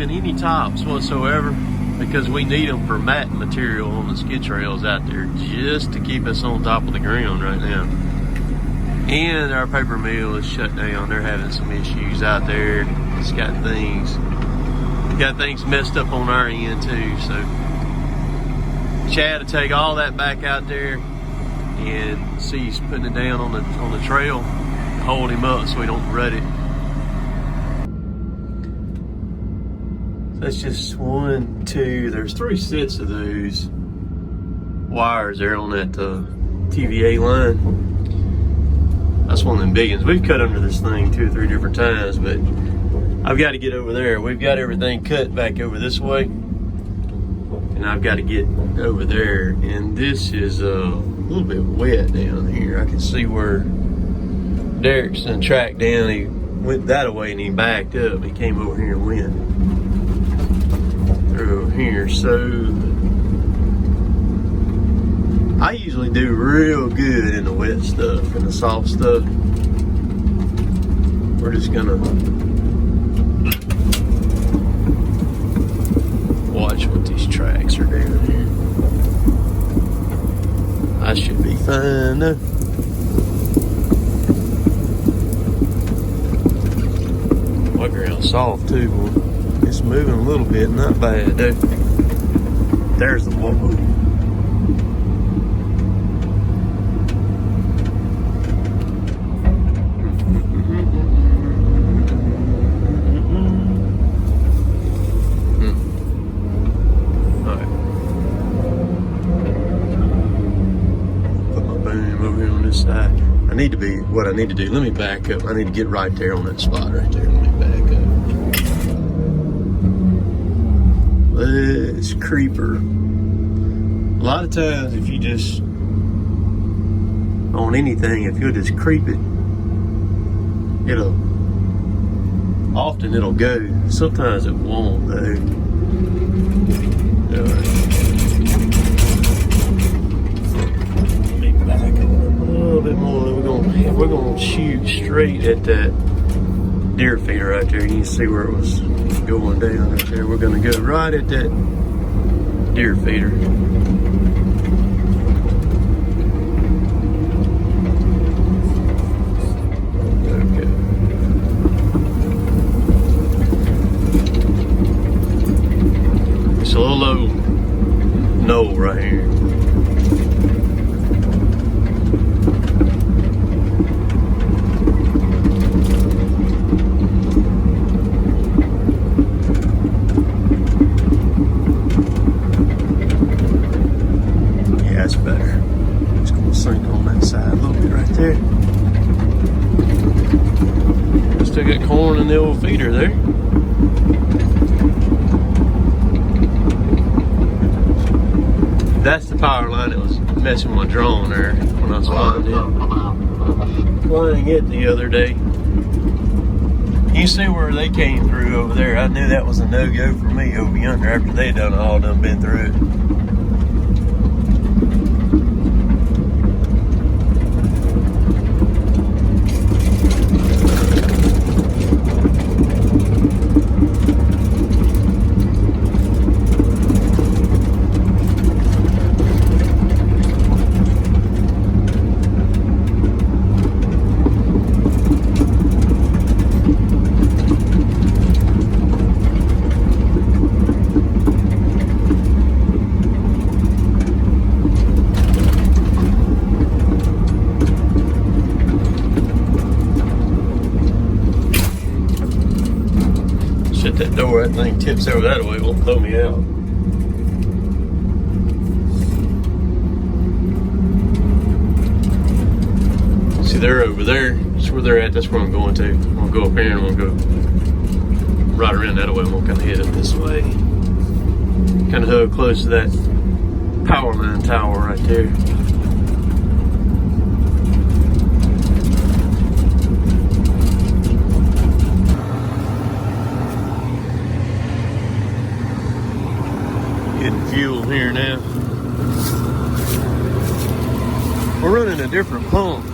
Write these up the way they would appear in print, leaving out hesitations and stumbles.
leaving any tops whatsoever because we need them for mat material on the skid trails out there just to keep us on top of the ground right now. And our paper mill is shut down. They're having some issues out there. It's got things messed up on our end too. So Chad to take all that back out there and see he's putting it down on the trail, hold him up so we don't rut it. That's just 1, 2, there's 3 sets of those wires there on that TVA line. That's one of them big ones. We've cut under this thing 2 or 3 different times, but I've got to get over there. We've got everything cut back over this way, and I've got to get over there. And this is a little bit wet down here. I can see where Derek's done tracked down. He went that way and he backed up. He came over here and went through here. So I usually do real good in the wet stuff and the soft stuff. We're just gonna watch what these tracks are doing here. I should be fine though. My ground's soft too, boy. It's moving a little bit, not bad though. There's the Volvo. What I need to do, let me back up. I need to get right there on that spot right there. Let me back up. Let's creeper. A lot of times if you just, on anything, if you'll just creep it, often it'll go. Sometimes it won't though. Let me back up a little bit more. We're gonna shoot straight at that deer feeder right there. You can see where it was going down right there. We're gonna go right at that deer feeder. Okay. It's a little low knoll right here. Still got corn in the old feeder there. That's the power line that was messing with my drone there when I was flying it the other day. You see where they came through over there. I knew that was a no-go for me over yonder after they done been through it. Shut that door, that thing tips over that way, it won't throw me out. See, they're over there. That's where they're at. That's where I'm going to. I'm going to go up here and I'm going to go right around that way. I'm going to kind of head up this way. Kind of hug close to that power line tower right there. Getting fuel here now. We're running a different pump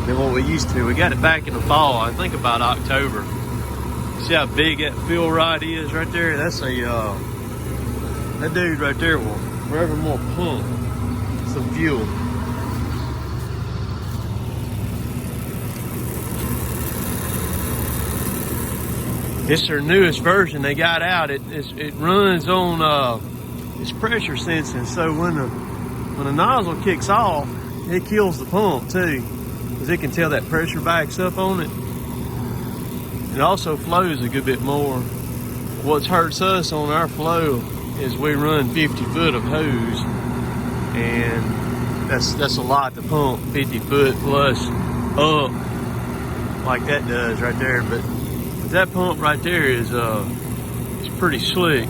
than what we used to. We got it back in the fall, I think about October. See how big that fuel rod is right there? That's a, that dude right there will forevermore pump some fuel. It's their newest version they got out. It runs on it's pressure sensing, so when the nozzle kicks off, it kills the pump too, because it can tell that pressure backs up on it. It also flows a good bit more. What hurts us on our flow is we run 50 foot of hose, and that's a lot to pump 50 foot plus up like that does right there. But that pump right there is it's pretty slick.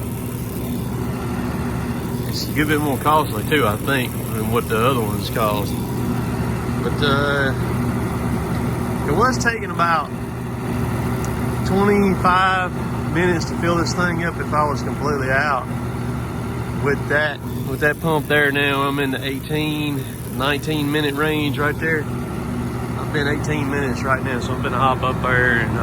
It's a good bit more costly too, I think, than what the other ones cost. But it was taking about 25 minutes to fill this thing up if I was completely out. With that pump there now, I'm in the 19 minute range right there. I've been 18 minutes right now, so I'm gonna hop up there and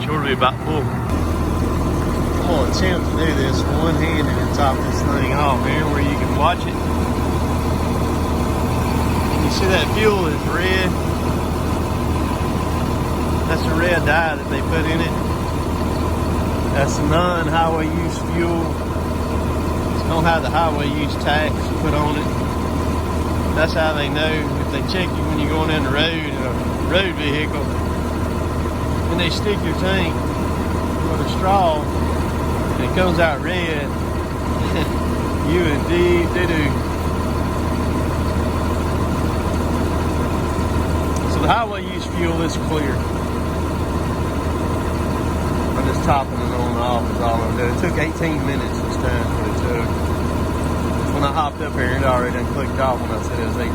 sure to be about full. I'm gonna attempt to do this one-handed and top this thing off here where you can watch it. You see that fuel is red. That's the red dye that they put in it. That's the non-highway use fuel. It's gonna have the highway use tax put on it. That's how they know if they check you when you're going down the road in a road vehicle. And they stick your tank with a straw and it comes out red. You in deep doo-doo. So the highway use fuel is clear. I'm just topping it on and off is all I'm doing. It took 18 minutes this time what it took. When I hopped up here, it already done clicked off when I said it was 18.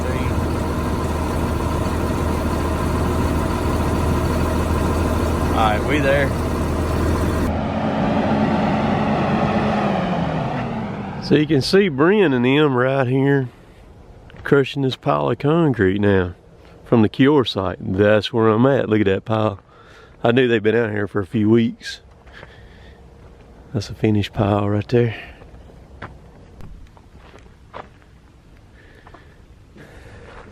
Alright, we there. So you can see Bryn and them right here crushing this pile of concrete now from the Kior site. That's where I'm at. Look at that pile. I knew they'd been out here for a few weeks. That's a finished pile right there.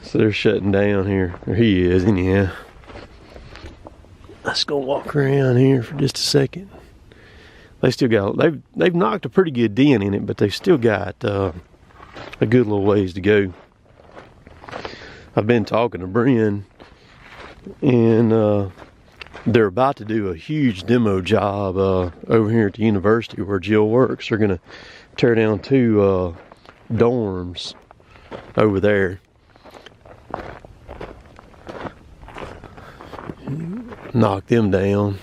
So they're shutting down here. Or he is anyhow. Let's go walk around here for just a second. They still got, they've knocked a pretty good dent in it, but they've still got a good little ways to go. I've been talking to Bryn, and they're about to do a huge demo job over here at the university where Jill works. They're gonna tear down 2 dorms over there. Knock them down.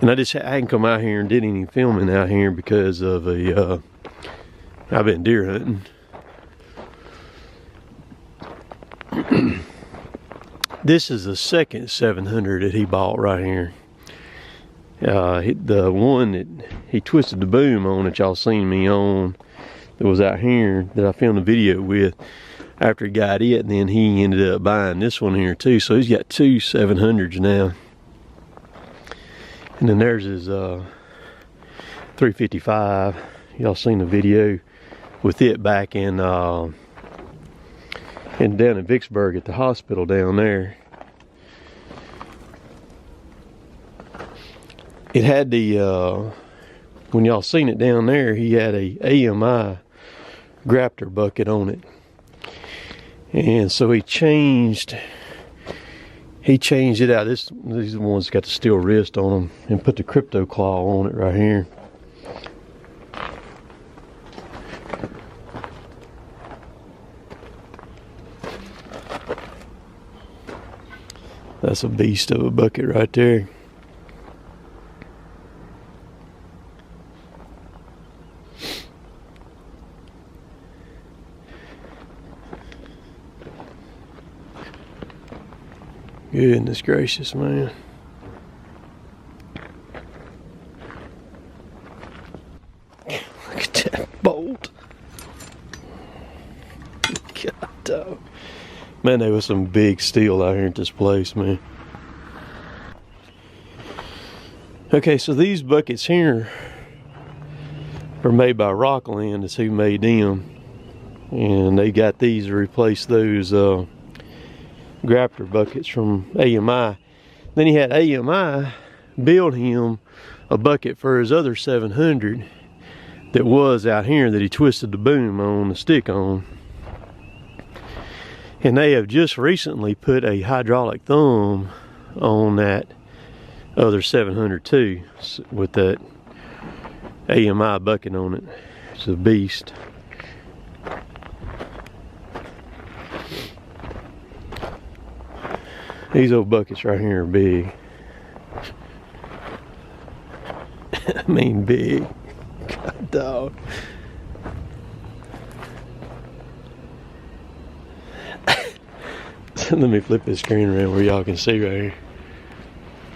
And I hadn't come out here and did any filming out here because of I've been deer hunting. This is the second 700 that he bought right here. The one that he twisted the boom on that y'all seen me on that was out here that I filmed a video with. After he got it, and then he ended up buying this one here too. So he's got 2 700s now. And then there's his 355. Y'all seen the video with it back in down in Vicksburg at the hospital down there. It had the when y'all seen it down there, he had a AMI grafter bucket on it. And so he changed it out. These are the ones that got the steel wrist on them, and put the crypto claw on it right here. That's a beast of a bucket right there. Goodness gracious, man. Look at that bolt. God, dog. Man, there was some big steel out here at this place, man. Okay, so these buckets here are made by Rockland. It's who made them. And they got these to replace those Graptor buckets from AMI. Then he had AMI build him a bucket for his other 700 that was out here that he twisted the boom on, the stick on. And they have just recently put a hydraulic thumb on that other 700 too, with that AMI bucket on it. It's a beast. These old buckets right here are big. I mean big. God dog. Let me flip this screen around where y'all can see right here.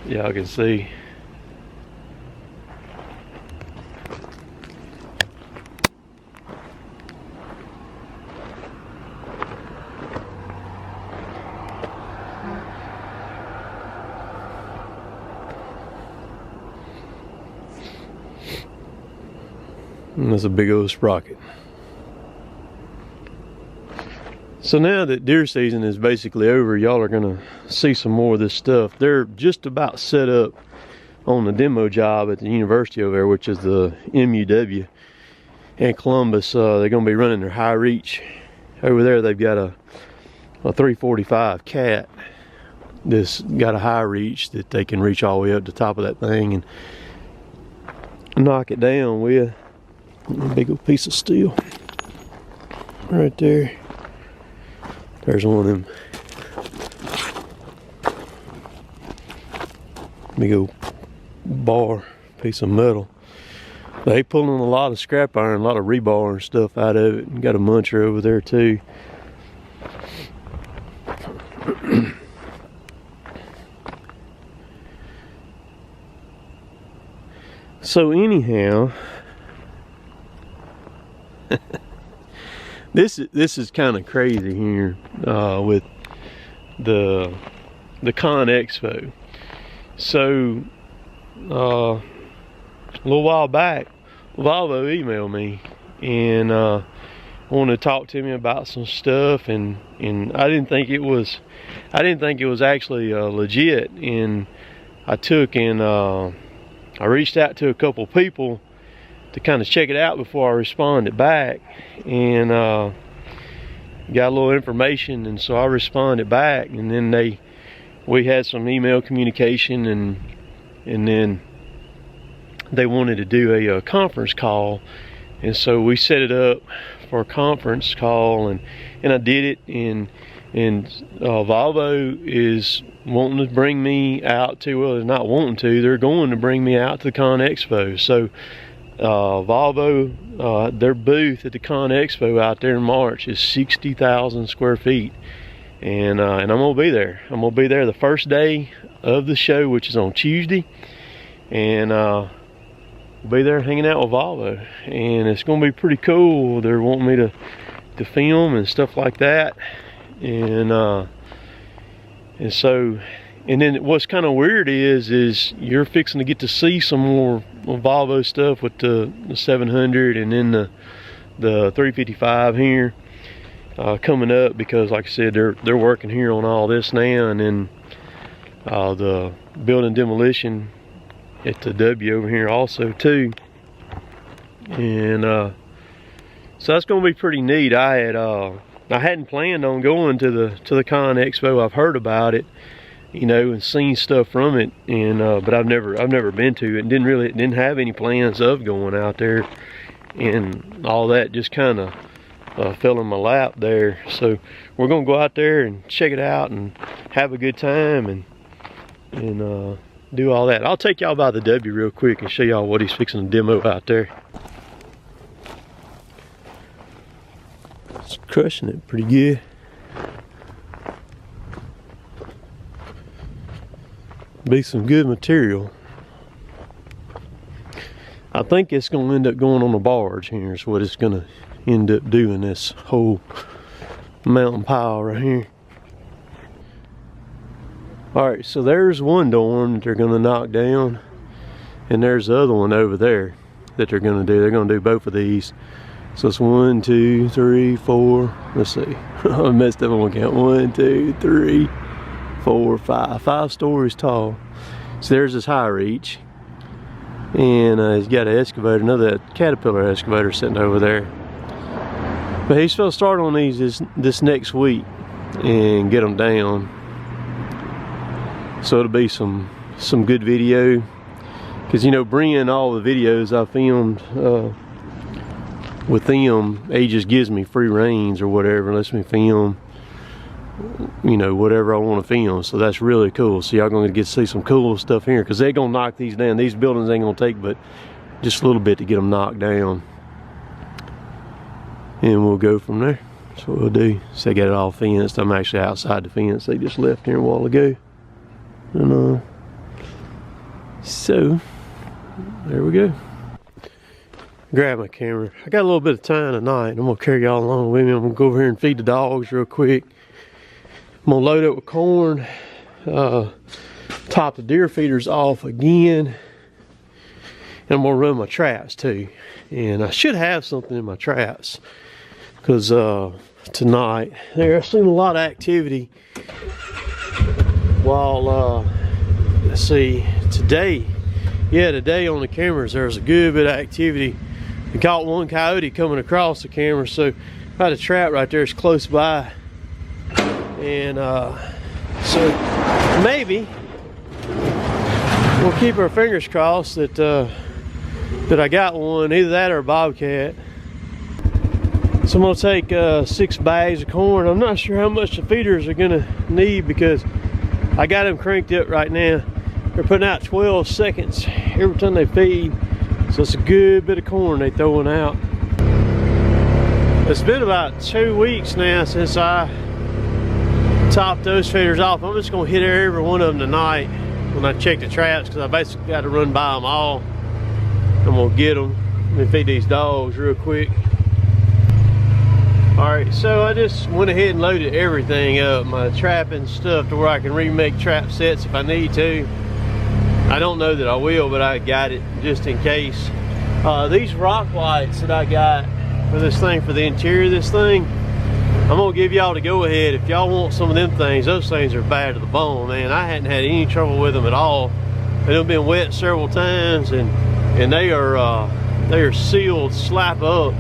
Y'all can see. And that's a big old sprocket. So now that deer season is basically over, y'all are gonna see some more of this stuff. They're just about set up on the demo job at the university over there, which is the MUW in Columbus. They're gonna be running their high reach. Over there they've got a 345 cat that's got a high reach that they can reach all the way up to the top of that thing and knock it down with a big old piece of steel right there. There's one of them big old bar piece of metal. They pulling a lot of scrap iron, a lot of rebar and stuff out of it. And got a muncher over there too. So anyhow, this is kind of crazy here with the ConExpo. So a little while back, Volvo emailed me and wanted to talk to me about some stuff, and I didn't think it was actually legit. And I reached out to a couple people to kind of check it out before I responded back, and got a little information, and so I responded back, and then we had some email communication, and then they wanted to do a conference call, and so we set it up for a conference call, and I did it, and Volvo is wanting to bring me out to, well, they're not wanting to, they're going to bring me out to the ConExpo. So Volvo, their booth at the ConExpo out there in March is 60,000 square feet, and I'm gonna be there. I'm gonna be there the first day of the show, which is on Tuesday, and we'll be there hanging out with Volvo, and it's gonna be pretty cool. They're wanting me to film and stuff like that, and so, and then what's kind of weird is you're fixing to get to see some more Volvo stuff with the 700, and then the 355 here coming up, because like I said, they're working here on all this now, and then the building demolition at the W over here also too, and so that's going to be pretty neat. I hadn't planned on going to the ConExpo. I've heard about it, you know, and seen stuff from it, and but I've never been to it, and didn't have any plans of going out there, and all that just kind of fell in my lap there. So we're gonna go out there and check it out and have a good time and do all that. I'll take y'all by the W real quick and show y'all what he's fixing to demo out there. It's crushing it pretty good. Be some good material. I think it's going to end up going on a barge here is what it's going to end up doing, this whole mountain pile right here. All right, so there's one dorm that they're gonna knock down, and there's the other one over there that they're gonna do. They're gonna do both of these. So it's 1, 2, 3, 4. Let's see. I messed up on one count. 1, 2, 3, 4, 5. 5 stories tall. So there's this high reach, and he's got an excavator, another Caterpillar excavator sitting over there. But he's supposed to start on these this next week and get them down. So it'll be some good video, because you know, bringing all the videos I filmed with them, he just gives me free reins or whatever, lets me film, you know, whatever I want to film. So that's really cool. So y'all gonna get to see some cool stuff here, because they're gonna knock these down. These buildings ain't gonna take but just a little bit to get them knocked down, and we'll go from there. That's what we'll do. So they got it all fenced. I'm actually outside the fence. They just left here a while ago. And so there we go. Grab my camera. I got a little bit of time tonight. I'm gonna carry y'all along with me. I'm gonna go over here and feed the dogs real quick. I'm gonna load up with corn. Top the deer feeders off again. And I'm gonna run my traps too. And I should have something in my traps, because tonight I've seen a lot of activity. While let's see, today on the cameras there's a good bit of activity. We caught one coyote coming across the camera, so I had a trap right there. It's close by, and so maybe we'll keep our fingers crossed that that I got one, either that or a bobcat. So I'm gonna take 6 bags of corn. I'm not sure how much the feeders are gonna need, because I got them cranked up right now. They're putting out 12 seconds every time they feed. So it's a good bit of corn they throwing out. It's been about 2 weeks now since I topped those feeders off. I'm just gonna hit every one of them tonight when I check the traps, because I basically got to run by them all. I'm gonna get them. Let me feed these dogs real quick. Alright, so I just went ahead and loaded everything up, my trapping stuff, to where I can remake trap sets if I need to. I don't know that I will, but I got it just in case. These rock lights that I got for this thing, for the interior of this thing, I'm gonna give y'all the go ahead. If y'all want some of them things, those things are bad to the bone, man. I hadn't had any trouble with them at all. They've been wet several times, and they are sealed slap up.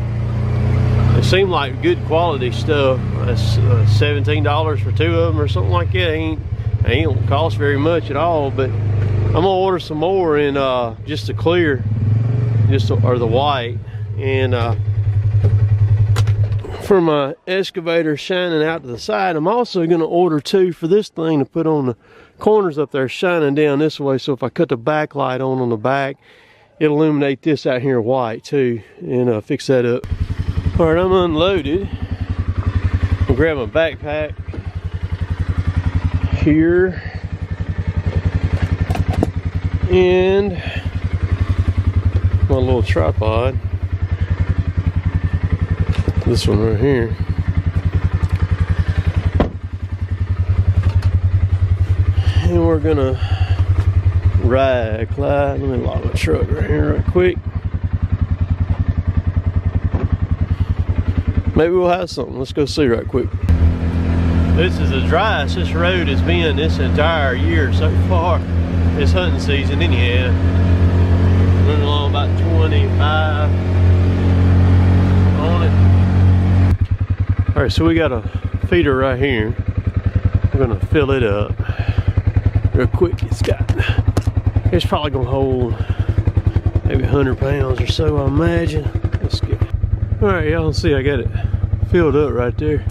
They seem like good quality stuff. That's $17 for 2 of them or something like that. They ain't cost very much at all. But I'm gonna order some more in just the clear, or the white, and for my excavator shining out to the side. I'm also gonna order 2 for this thing to put on the corners up there, shining down this way. So if I cut the backlight on the back, it'll illuminate this out here white too, and fix that up. All right, I'm unloaded. I'll grab my backpack here, and my little tripod. This one right here. And we're gonna ride, Clyde. Let me lock my truck right here right quick. Maybe we'll have something. Let's go see right quick. This is the driest this road has been this entire year so far. It's hunting season anyhow. Running along about 25 on it. All right, so we got a feeder right here. We're gonna fill it up real quick. It's probably gonna hold maybe 100 pounds or so, I imagine. Let's get it. All right, y'all see I got it filled up right there.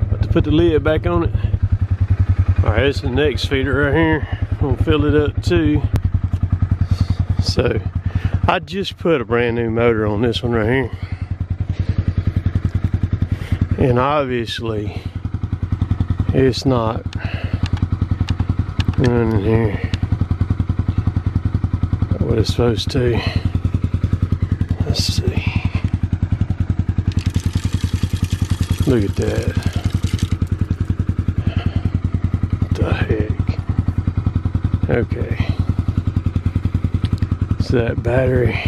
About to put the lid back on it. All right, this is the next feeder right here. I'm gonna fill it up too. So I just put a brand new motor on this one right here, and obviously it's not running here what it's supposed to. Let's see. Look at that. What the heck? Okay. So that battery.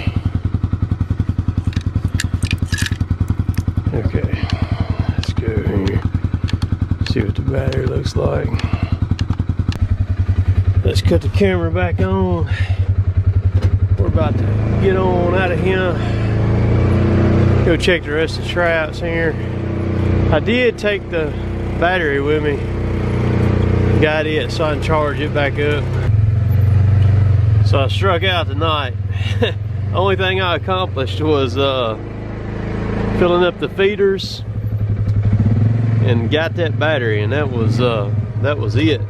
Okay. Let's go here. See what the battery looks like. Let's cut the camera back on. We're about to get on out of here. Go check the rest of the traps here. I did take the battery with me. Got it so I can charge it back up. So I struck out tonight. Only thing I accomplished was filling up the feeders and got that battery, and that was it.